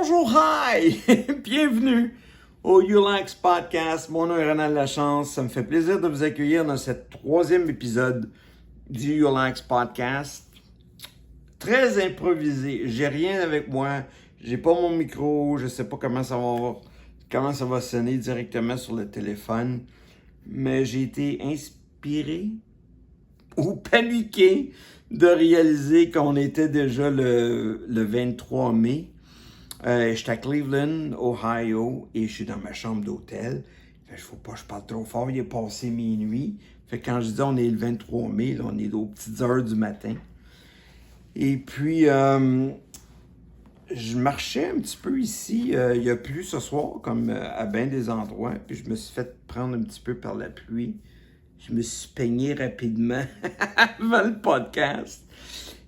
Bonjour, hi! Bienvenue au ULAX Podcast. Mon nom est Ronald Lachance. Ça me fait plaisir de vous accueillir dans ce troisième épisode du ULAX Podcast. Très improvisé. J'ai rien avec moi. J'ai pas mon micro. Je sais pas comment ça va sonner directement sur le téléphone. Mais j'ai été inspiré ou paniqué de réaliser qu'on était déjà le 23 mai. Je suis à Cleveland, Ohio, et je suis dans ma chambre d'hôtel. Il ne faut pas que je parle trop fort, il est passé minuit. Fait que quand je dis on est le 23 mai, là, on est aux petites heures du matin. Et puis, je marchais un petit peu ici. Il y a plu ce soir, comme à bien des endroits. Puis je me suis fait prendre un petit peu par la pluie. Je me suis peigné rapidement avant le podcast.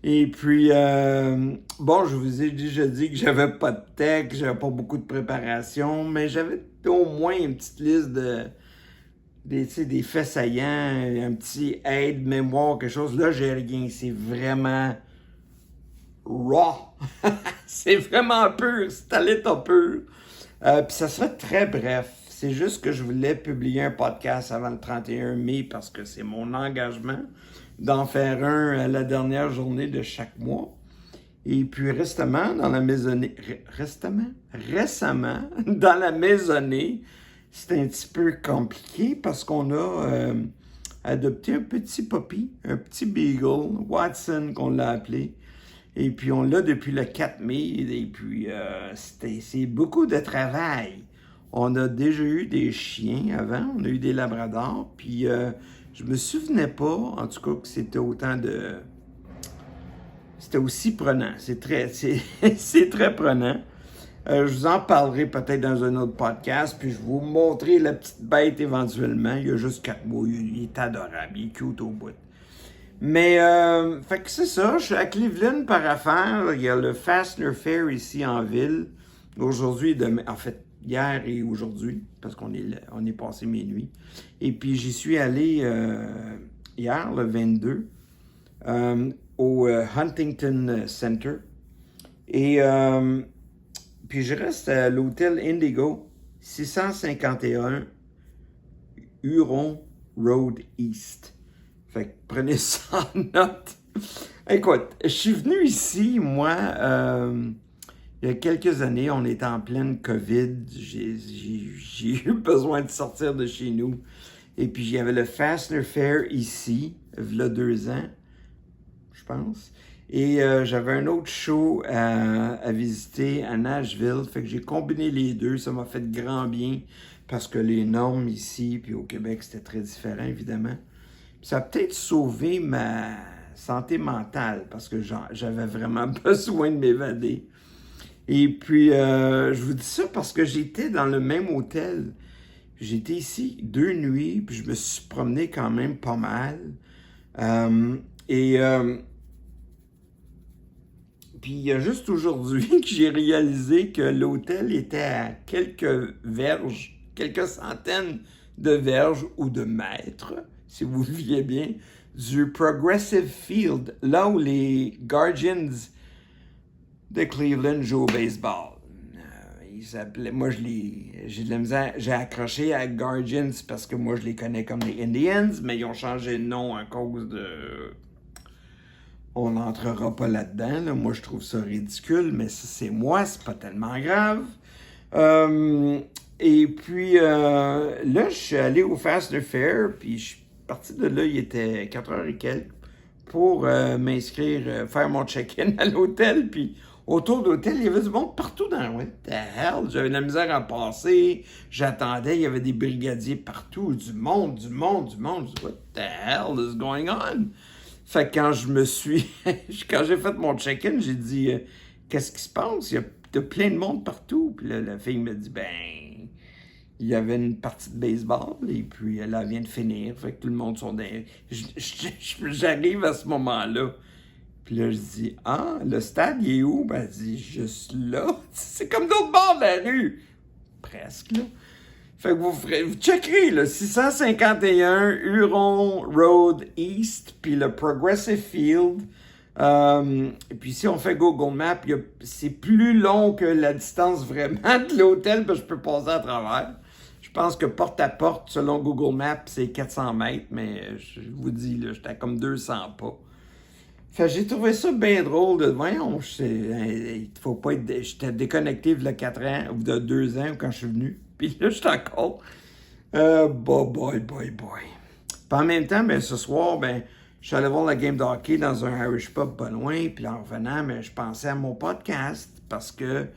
Et puis, je vous ai déjà dit que j'avais pas de texte, j'avais pas beaucoup de préparation, mais j'avais au moins une petite liste des faits saillants, un petit aide-mémoire, quelque chose. Là, j'ai rien. C'est vraiment raw. C'est vraiment pur. C'est à l'état pur. Puis ça sera très bref. C'est juste que je voulais publier un podcast avant le 31 mai parce que c'est mon engagement d'en faire un à la dernière journée de chaque mois. Et puis récemment, dans la maisonnée, c'est un petit peu compliqué parce qu'on a adopté un petit puppy, un petit beagle, Watson qu'on l'a appelé. Et puis on l'a depuis le 4 mai. Et puis c'est beaucoup de travail. On a déjà eu des chiens avant, on a eu des labradors, puis je me souvenais pas, en tout cas, que c'était c'était aussi prenant. C'est très prenant. Je vous en parlerai peut-être dans un autre podcast, puis je vais vous montrer la petite bête éventuellement. Il y a juste 4 mois, il est adorable, il est cute au bout. Mais, fait que c'est ça, je suis à Cleveland par affaire. Il y a le Fastener Fair ici en ville. Aujourd'hui, demain, en fait, hier et aujourd'hui, parce qu'on est passé minuit. Et puis, j'y suis allé hier, le 22, au Huntington Center. Et puis, je reste à l'hôtel Indigo, 651 Huron Road East. Fait que prenez ça en note. Écoute, je suis venu ici, moi, il y a quelques années, on était en pleine COVID. J'ai eu besoin de sortir de chez nous. Et puis, il y avait le Fastener Fair ici, il y a 2 ans, je pense. Et j'avais un autre show à visiter à Nashville. Fait que j'ai combiné les deux. Ça m'a fait grand bien parce que les normes ici puis au Québec, c'était très différent, évidemment. Puis ça a peut-être sauvé ma santé mentale parce que j'avais vraiment besoin de m'évader. Et puis, je vous dis ça parce que j'étais dans le même hôtel. J'étais ici 2 nuits, puis je me suis promené quand même pas mal. Puis il y a juste aujourd'hui que j'ai réalisé que l'hôtel était à quelques centaines de verges ou de mètres, si vous le voyez bien, du Progressive Field, là où les Guardians de Cleveland jouent au baseball. Ils s'appelaient, j'ai de la misère, j'ai accroché à Guardians parce que moi je les connais comme les Indians, mais ils ont changé de nom à cause de... On n'entrera pas là-dedans, là. Moi je trouve ça ridicule, mais ça c'est moi, c'est pas tellement grave. Et puis là, je suis allé au Fastener Fair, puis je suis parti de là, il était 4h et quelques, pour m'inscrire, faire mon check-in à l'hôtel, puis autour de l'hôtel, il y avait du monde partout dans what the hell? J'avais de la misère à passer, j'attendais, il y avait des brigadiers partout, du monde. Je dis, what the hell is going on? Fait que quand j'ai fait mon check-in, j'ai dit, qu'est-ce qui se passe? Il y a plein de monde partout. Puis là, la fille me dit, il y avait une partie de baseball, et puis elle vient de finir. Fait que tout le monde sont derrière. J'arrive à ce moment-là. Puis là, je dis, le stade, il est où? Elle dit, juste là. C'est comme d'autres bords de la rue. Presque, là. Fait que vous checkerez, là, 651 Huron Road East, puis le Progressive Field. Et puis si on fait Google Maps, c'est plus long que la distance vraiment de l'hôtel, parce que je peux passer à travers. Je pense que porte à porte, selon Google Maps, c'est 400 mètres, mais je vous dis, là, j'étais à comme 200 pas. Fait que j'ai trouvé ça bien drôle de, voyons, il faut pas être, j'étais déconnecté il y a 4 ans, ou de 2 ans, quand je suis venu. Puis là, j'étais encore, boy. Puis en même temps, ben, ce soir, ben, je suis allé voir la game de hockey dans un Irish pub pas loin, puis en revenant, ben, je pensais à mon podcast, parce que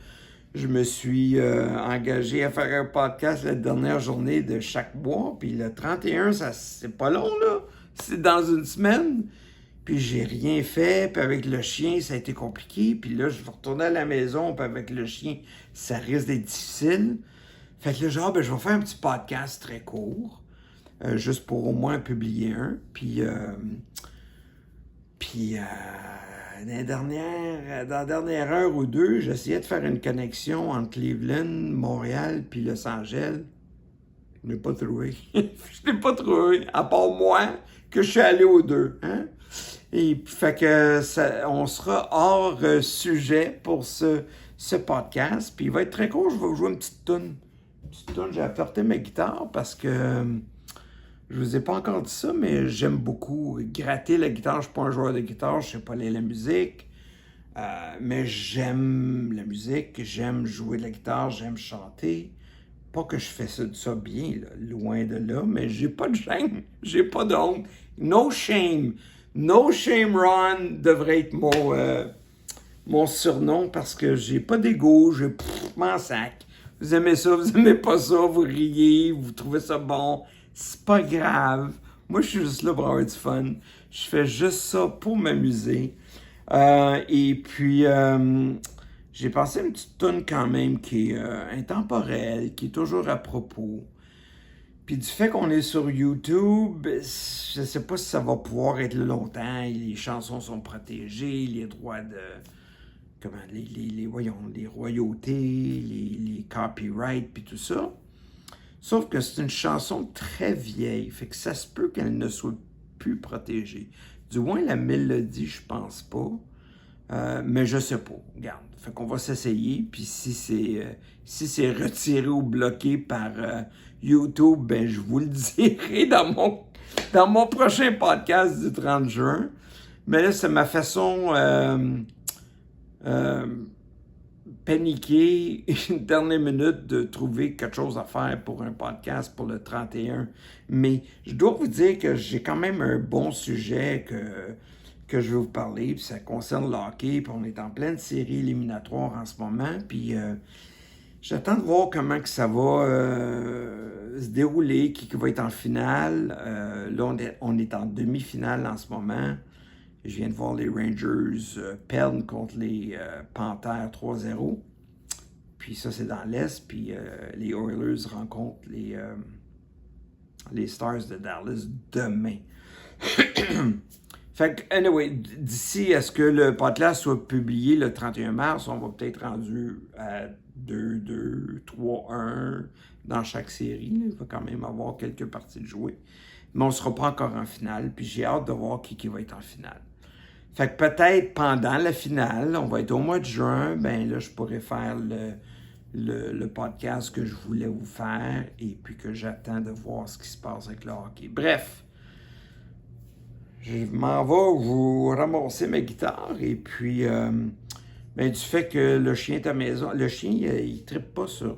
je me suis engagé à faire un podcast la dernière journée de chaque mois, puis le 31, ça, c'est pas long, là. C'est dans une semaine. Puis j'ai rien fait, puis avec le chien, ça a été compliqué. Puis là, je vais retourner à la maison, puis avec le chien, ça risque d'être difficile. Fait que là, genre, ben, je vais faire un petit podcast très court, juste pour au moins publier un. Puis dans la dernière heure ou deux, j'essayais de faire une connexion entre Cleveland, Montréal, puis Los Angeles. Je n'ai pas trouvé. Je n'ai pas trouvé, à part moi, que je suis allé aux deux. Hein? Et fait que on sera hors sujet pour ce podcast. Puis il va être très court, je vais vous jouer une petite toune. J'ai apporté ma guitare parce que je vous ai pas encore dit ça, mais j'aime beaucoup gratter la guitare. Je suis pas un joueur de guitare, je sais pas lire la musique. Mais j'aime la musique, j'aime jouer de la guitare, j'aime chanter. Pas que je fais ça bien, là, loin de là, mais j'ai pas de gêne, j'ai pas de honte. No shame. No Shame Ron devrait être mon surnom parce que j'ai pas d'ego, je m'en sac. Vous aimez ça, vous aimez pas ça, vous riez, vous trouvez ça bon, c'est pas grave. Moi, je suis juste là pour avoir du fun. Je fais juste ça pour m'amuser. Et puis, j'ai pensé à une petite toune quand même qui est intemporelle, qui est toujours à propos. Puis du fait qu'on est sur YouTube, je sais pas si ça va pouvoir être là longtemps. Les chansons sont protégées, les droits de... Comment... les royautés, les copyrights, puis tout ça. Sauf que c'est une chanson très vieille, fait que ça se peut qu'elle ne soit plus protégée. Du moins, la mélodie, je pense pas. Mais je sais pas. Regarde. Fait qu'on va s'essayer. Puis si c'est retiré ou bloqué par YouTube, ben je vous le dirai dans mon prochain podcast du 30 juin. Mais là, c'est ma façon paniquée, une dernière minute, de trouver quelque chose à faire pour un podcast pour le 31. Mais je dois vous dire que j'ai quand même un bon sujet que je vais vous parler, puis ça concerne le hockey, puis on est en pleine série éliminatoire en ce moment, puis j'attends de voir comment que ça va se dérouler, qui va être en finale. Là, on est en demi-finale en ce moment. Je viens de voir les Rangers perdre contre les Panthers 3-0. Puis ça, c'est dans l'Est, puis les Oilers rencontrent les Stars de Dallas demain. Fait que, anyway, d'ici à ce que le podcast soit publié le 31 mars, on va peut-être rendu à 2-2, 3-1 dans chaque série. Là. Il va quand même avoir quelques parties de jouer. Mais on ne sera pas encore en finale, puis j'ai hâte de voir qui va être en finale. Fait que peut-être pendant la finale, on va être au mois de juin, ben là, je pourrais faire le podcast que je voulais vous faire et puis que j'attends de voir ce qui se passe avec le hockey. Bref. Je m'en vais vous ramasser ma guitare et puis ben, du fait que le chien est à la maison, le chien il trippe pas sur...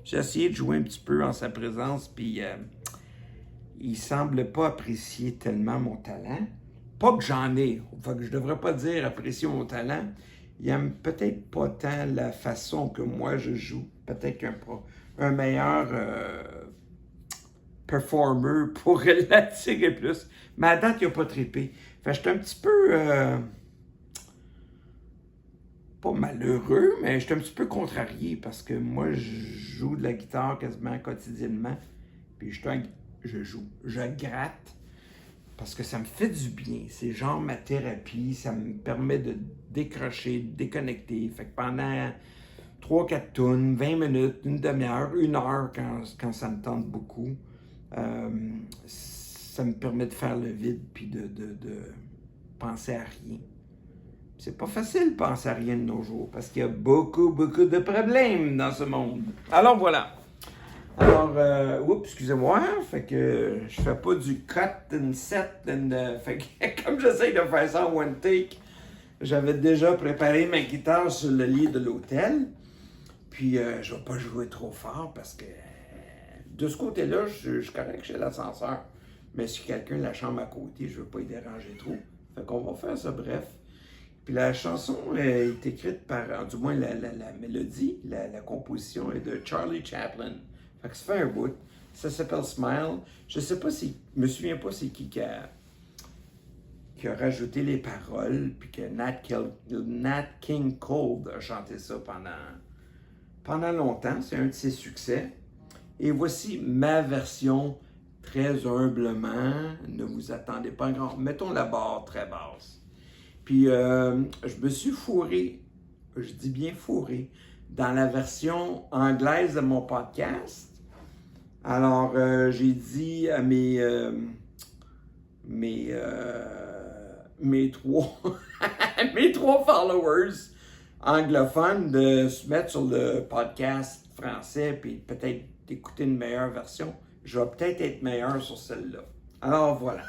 j'ai essayé de jouer un petit peu en sa présence puis il semble pas apprécier tellement mon talent. Pas que j'en ai, fait que je devrais pas dire apprécier mon talent. Il aime peut-être pas tant la façon que moi je joue. Peut-être qu'un meilleur... performer pourrait l'attirer plus. Mais à date, il n'a pas trippé. Fait que j'étais un petit peu... pas malheureux, mais j'étais un petit peu contrarié parce que moi, je joue de la guitare quasiment quotidiennement. Puis je gratte parce que ça me fait du bien. C'est genre ma thérapie. Ça me permet de décrocher, de déconnecter. Fait que pendant 3-4 tunes, 20 minutes, une demi-heure, 1 heure quand ça me tente beaucoup, ça me permet de faire le vide puis de penser à rien. C'est pas facile de penser à rien de nos jours parce qu'il y a beaucoup, beaucoup de problèmes dans ce monde. Alors voilà. Alors, excusez-moi, fait que je fais pas du cut and set fait que comme j'essaye de faire ça en one take, j'avais déjà préparé ma guitare sur le lit de l'hôtel. Puis je vais pas jouer trop fort parce que de ce côté-là, je suis correct chez l'ascenseur. Mais si quelqu'un a la chambre à côté, je veux pas y déranger trop. Fait qu'on va faire ça bref. Puis la chanson est écrite par, du moins la mélodie, la composition est de Charlie Chaplin. Fait que ça fait un bout. Ça s'appelle Smile. Je sais pas si, je me souviens pas c'est qui a rajouté les paroles, puis que Nat King Cole a chanté ça pendant longtemps. C'est un de ses succès. Et voici ma version très humblement. Ne vous attendez pas grand. Mettons la barre très basse. Puis je me suis fourré, je dis bien fourré, dans la version anglaise de mon podcast. Alors, j'ai dit à mes trois mes 3 followers anglophones de se mettre sur le podcast français puis peut-être d'écouter une meilleure version. Je vais peut-être être meilleur sur celle-là. Alors, voilà.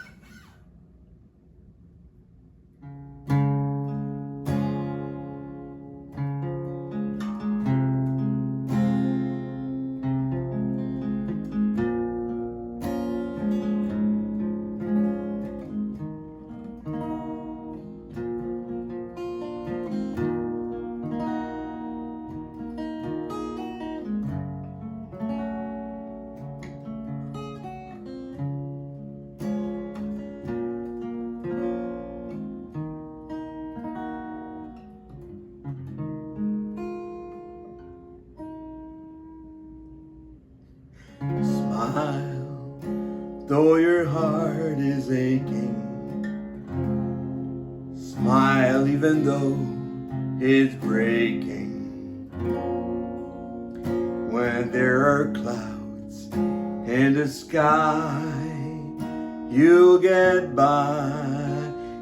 Smile, though your heart is aching. Smile, even though it's breaking. When there are clouds in the sky, you'll get by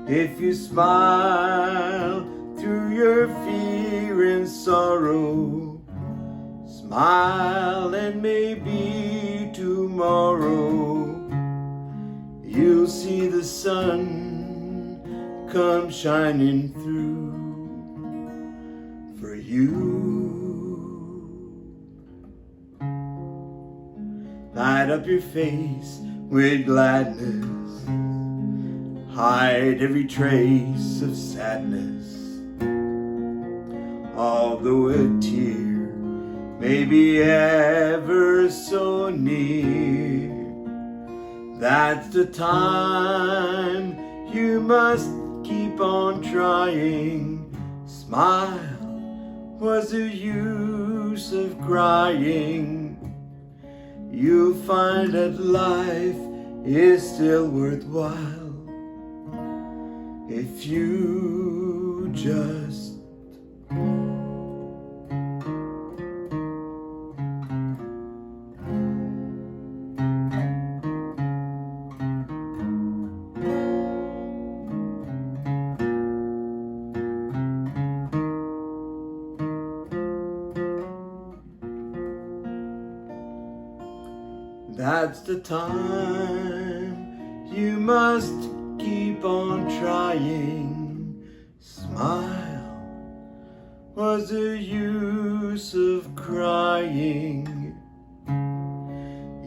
if you smile through your fear and sorrow. Smile and maybe tomorrow you'll see the sun come shining through for you. Light up your face with gladness, hide every trace of sadness, although a tear may be ever so near. That's the time you must keep on trying. Smile, what's the use of crying? You'll find that life is still worthwhile if you just That's the time you must keep on trying. Smile, what's the use of crying?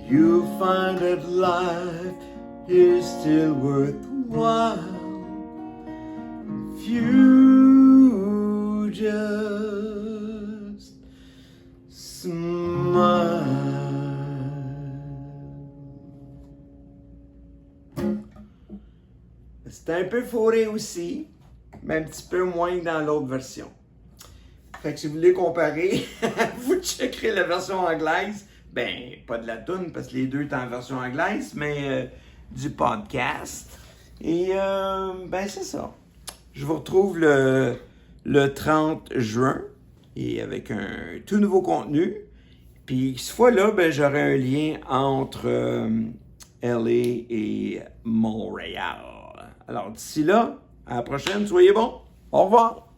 You'll find that life is still worthwhile if you just smile. C'est un peu fourré aussi, mais un petit peu moins que dans l'autre version. Fait que si vous voulez comparer, vous checkerez la version anglaise. Ben, pas de la toune, parce que les deux sont en version anglaise, mais du podcast. Et, ben, c'est ça. Je vous retrouve le 30 juin, et avec un tout nouveau contenu. Puis, cette fois-là, ben, j'aurai un lien entre LA et Montréal. Alors, d'ici là, à la prochaine, soyez bons! Au revoir!